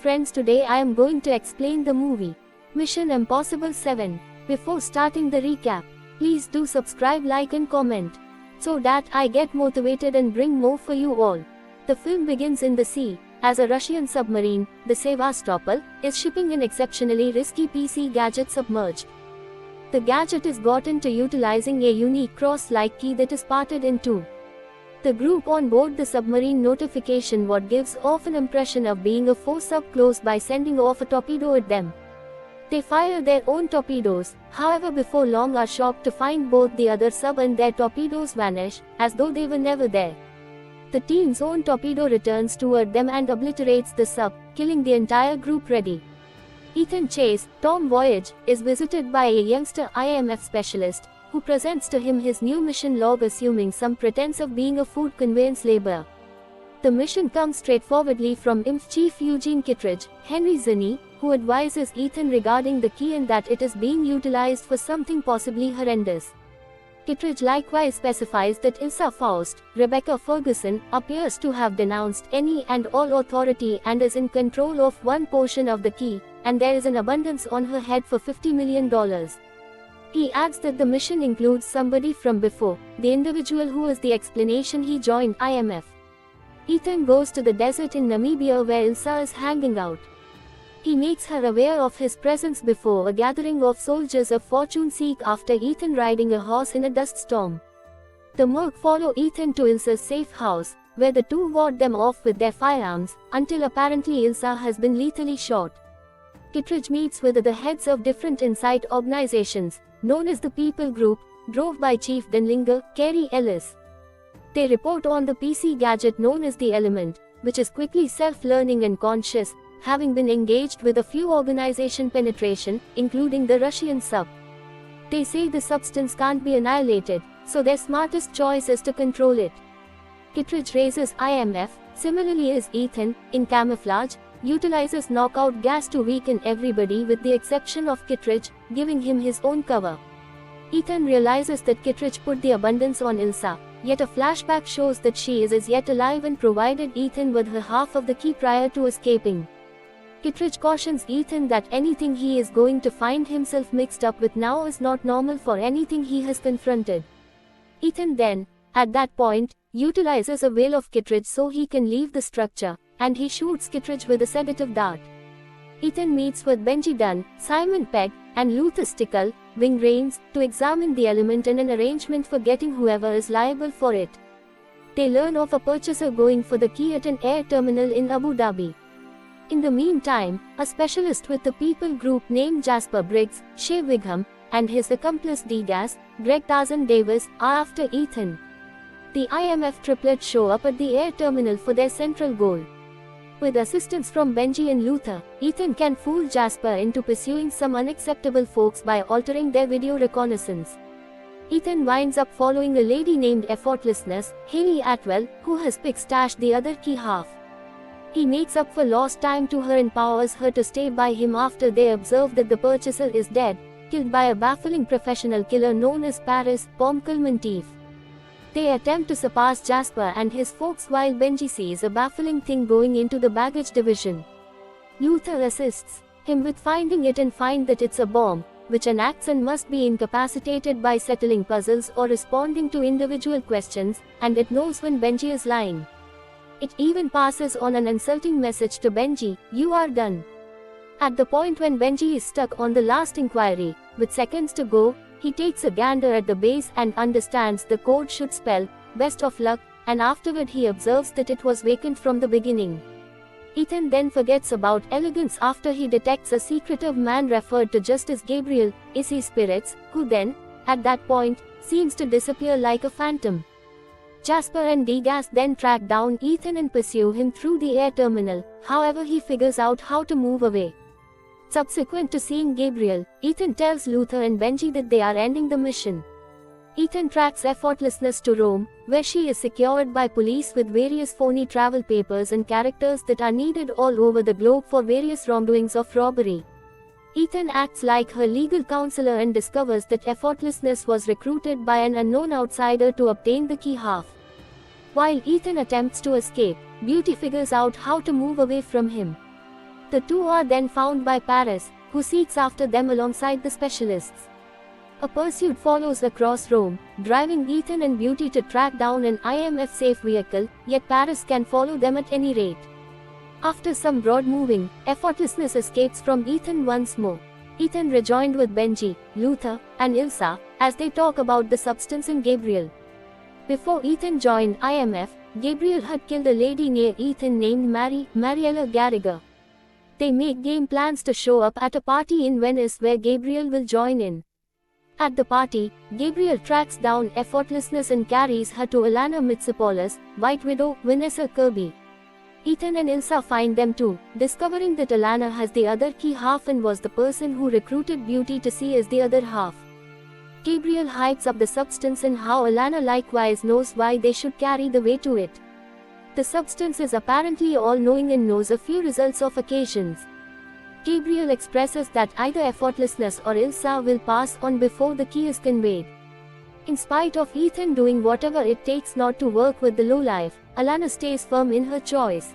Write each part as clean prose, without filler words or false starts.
friends, today I am going to explain the movie Mission Impossible 7. Before starting the recap, please do subscribe, like and comment, so that I get motivated and bring more for you all. The film begins in the sea, as a Russian submarine, the Sevastopol, is shipping an exceptionally risky PC gadget submerged. The gadget is got into utilizing a unique cross-like key that is parted in two. The group on board the submarine notification what gives off an impression of being a foe sub close by sending off a torpedo at them. They fire their own torpedoes, however before long are shocked to find both the other sub and their torpedoes vanish, as though they were never there. The team's own torpedo returns toward them and obliterates the sub, killing the entire group. Ready. Ethan Chase, Tom Voyage, is visited by a youngster IMF specialist, who presents to him his new mission log assuming some pretense of being a food conveyance laborer. The mission comes straightforwardly from IMF chief Eugene Kittredge, Henry Zinni, who advises Ethan regarding the key and that it is being utilized for something possibly horrendous. Kittredge likewise specifies that Ilsa Faust, Rebecca Ferguson, appears to have denounced any and all authority and is in control of one portion of the key, and there is an abundance on her head for $50 million. He adds that the mission includes somebody from before, the individual who is the explanation he joined IMF. Ethan goes to the desert in Namibia where Ilsa is hanging out. He makes her aware of his presence before a gathering of soldiers of fortune seek after Ethan riding a horse in a dust storm. The merc follow Ethan to Ilsa's safe house, where the two ward them off with their firearms, until apparently Ilsa has been lethally shot. Kittredge meets with the heads of different insight organizations, known as the People Group, drove by Chief Denlinger, Kerry Ellis. They report on the PC gadget known as the Element, which is quickly self-learning and conscious, having been engaged with a few organization penetration, including the Russian sub. They say the substance can't be annihilated, so their smartest choice is to control it. Kittredge raises IMF, similarly as Ethan, in camouflage, utilizes knockout gas to weaken everybody with the exception of Kittredge, giving him his own cover. Ethan realizes that Kittredge put the abundance on Ilsa, yet a flashback shows that she is as yet alive and provided Ethan with her half of the key prior to escaping. Kittredge cautions Ethan that anything he is going to find himself mixed up with now is not normal for anything he has confronted. Ethan then, at that point, utilizes a veil of Kittredge so he can leave the structure, and he shoots Kittredge with a sedative dart. Ethan meets with Benji Dunn, Simon Pegg, and Luther Stickle, Wing Rains, to examine the element and an arrangement for getting whoever is liable for it. They learn of a purchaser going for the key at an air terminal in Abu Dhabi. In the meantime, a specialist with the People Group named Jasper Briggs, Shea Wigham, and his accomplice Degas, Greg Tarzan Davis, are after Ethan. The IMF triplets show up at the air terminal for their central goal. With assistance from Benji and Luther, Ethan can fool Jasper into pursuing some unacceptable folks by altering their video reconnaissance. Ethan winds up following a lady named Effortlessness, Haley Atwell, who has pick-stashed the other key half. He makes up for lost time to her and empowers her to stay by him after they observe that the purchaser is dead, killed by a baffling professional killer known as Paris Pomkelmanteef. They attempt to surpass Jasper and his folks while Benji sees a baffling thing going into the baggage division. Luther assists him with finding it and find that it's a bomb, which enacts and must be incapacitated by settling puzzles or responding to individual questions, and it knows when Benji is lying. It even passes on an insulting message to Benji, "You are done." At the point when Benji is stuck on the last inquiry, with seconds to go, he takes a gander at the base and understands the code should spell, "Best of luck," and afterward he observes that it was vacant from the beginning. Ethan then forgets about elegance after he detects a secretive man referred to just as Gabriel, Issy Spirits, who then, at that point, seems to disappear like a phantom. Jasper and Degas then track down Ethan and pursue him through the air terminal, however he figures out how to move away. Subsequent to seeing Gabriel, Ethan tells Luther and Benji that they are ending the mission. Ethan tracks Effortlessness to Rome, where she is secured by police with various phony travel papers and characters that are needed all over the globe for various wrongdoings of robbery. Ethan acts like her legal counselor and discovers that Effortlessness was recruited by an unknown outsider to obtain the key half. While Ethan attempts to escape, Beauty figures out how to move away from him. The two are then found by Paris, who seeks after them alongside the specialists. A pursuit follows across Rome, driving Ethan and Beauty to track down an IMF-safe vehicle, yet Paris can follow them at any rate. After some broad moving, effortlessness escapes from Ethan once more. Ethan rejoined with Benji, Luther, and Ilsa, as they talk about the substance in Gabriel. Before Ethan joined IMF, Gabriel had killed a lady near Ethan named Mariella Garriga. They make game plans to show up at a party in Venice where Gabriel will join in. At the party, Gabriel tracks down effortlessness and carries her to Alana Mitsopoulos, White Widow, Vanessa Kirby. Ethan and Ilsa find them too, discovering that Alana has the other key half and was the person who recruited Beauty to see as the other half. Gabriel hypes up the substance and how Alana likewise knows why they should carry the way to it. The substance is apparently all-knowing and knows a few results of occasions. Gabriel expresses that either effortlessness or Ilsa will pass on before the key is conveyed. In spite of Ethan doing whatever it takes not to work with the lowlife, Alana stays firm in her choice.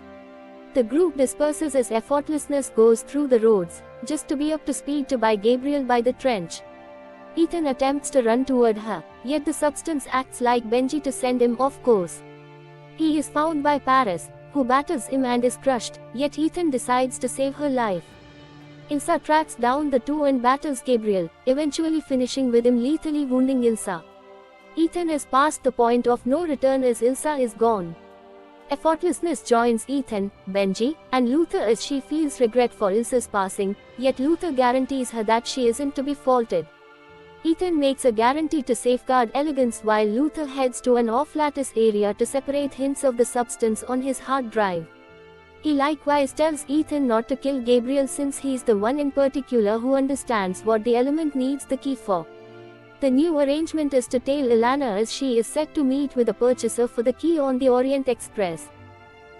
The group disperses as effortlessness goes through the roads, just to be up to speed to buy Gabriel by the trench. Ethan attempts to run toward her, yet the substance acts like Benji to send him off course. He is found by Paris, who batters him and is crushed, yet Ethan decides to save her life. Ilsa tracks down the two and battles Gabriel, eventually finishing with him lethally wounding Ilsa. Ethan is past the point of no return as Ilsa is gone. Effortlessness joins Ethan, Benji, and Luther as she feels regret for Ilsa's passing, yet Luther guarantees her that she isn't to be faulted. Ethan makes a guarantee to safeguard elegance while Luther heads to an off-lattice area to separate hints of the substance on his hard drive. He likewise tells Ethan not to kill Gabriel since he's the one in particular who understands what the element needs the key for. The new arrangement is to tail Alana as she is set to meet with a purchaser for the key on the Orient Express.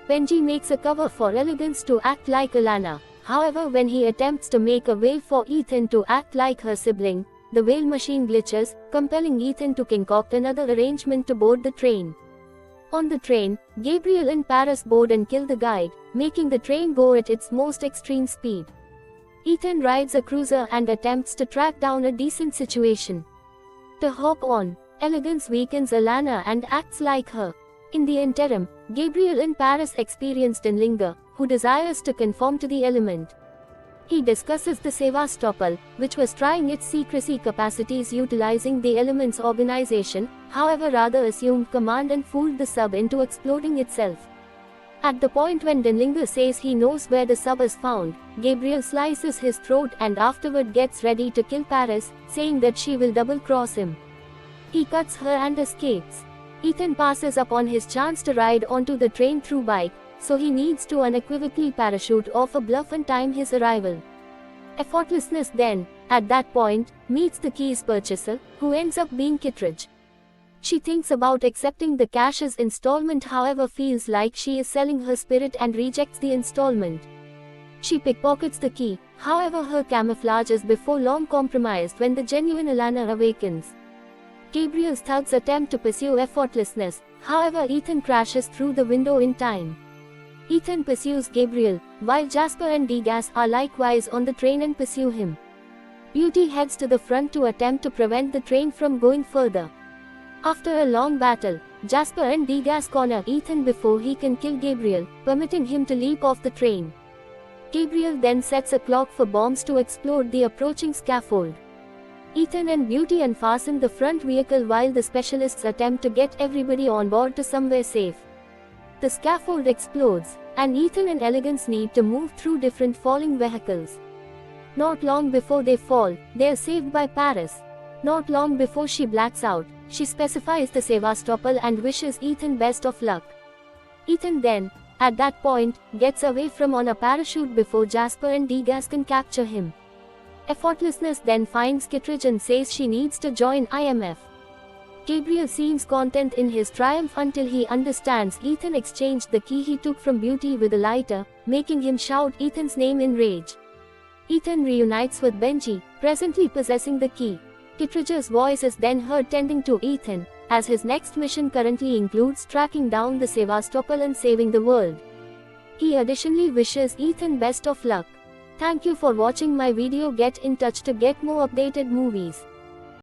Benji makes a cover for elegance to act like Alana. However, when he attempts to make a veil for Ethan to act like her sibling, the veil machine glitches, compelling Ethan to concoct another arrangement to board the train. On the train, Gabriel and Paris board and kill the guide, making the train go at its most extreme speed. Ethan rides a cruiser and attempts to track down a decent situation. To hop on, elegance weakens Alana and acts like her. In the interim, Gabriel and Paris experience Denlinger, who desires to conform to the element. He discusses the Sevastopol, which was trying its secrecy capacities utilizing the element's organization, however rather assumed command and fooled the sub into exploding itself. At the point when Denlinger says he knows where the sub is found, Gabriel slices his throat and afterward gets ready to kill Paris, saying that she will double-cross him. He cuts her and escapes. Ethan passes up on his chance to ride onto the train through bike, so he needs to unequivocally parachute off a bluff and time his arrival. Effortlessness then, at that point, meets the key's purchaser, who ends up being Kittredge. She thinks about accepting the cash as installment, however feels like she is selling her spirit and rejects the installment. She pickpockets the key, however her camouflage is before long compromised when the genuine Alana awakens. Gabriel's thugs attempt to pursue effortlessness, however Ethan crashes through the window in time. Ethan pursues Gabriel, while Jasper and Degas are likewise on the train and pursue him. Beauty heads to the front to attempt to prevent the train from going further. After a long battle, Jasper and Degas corner Ethan before he can kill Gabriel, permitting him to leap off the train. Gabriel then sets a clock for bombs to explode the approaching scaffold. Ethan and Beauty unfasten the front vehicle while the specialists attempt to get everybody on board to somewhere safe. The scaffold explodes, and Ethan and Elegance need to move through different falling vehicles. Not long before they fall, they are saved by Paris. Not long before she blacks out, she specifies the Sevastopol and wishes Ethan best of luck. Ethan then, at that point, gets away from on a parachute before Jasper and Degas can capture him. Effortlessness then finds Kittredge and says she needs to join IMF. Gabriel seems content in his triumph until he understands Ethan exchanged the key he took from Beauty with a lighter, making him shout Ethan's name in rage. Ethan reunites with Benji, presently possessing the key. Kittredge's voice is then heard tending to Ethan, as his next mission currently includes tracking down the Sevastopol and saving the world. He additionally wishes Ethan best of luck. Thank you for watching my video. Get in touch to get more updated movies.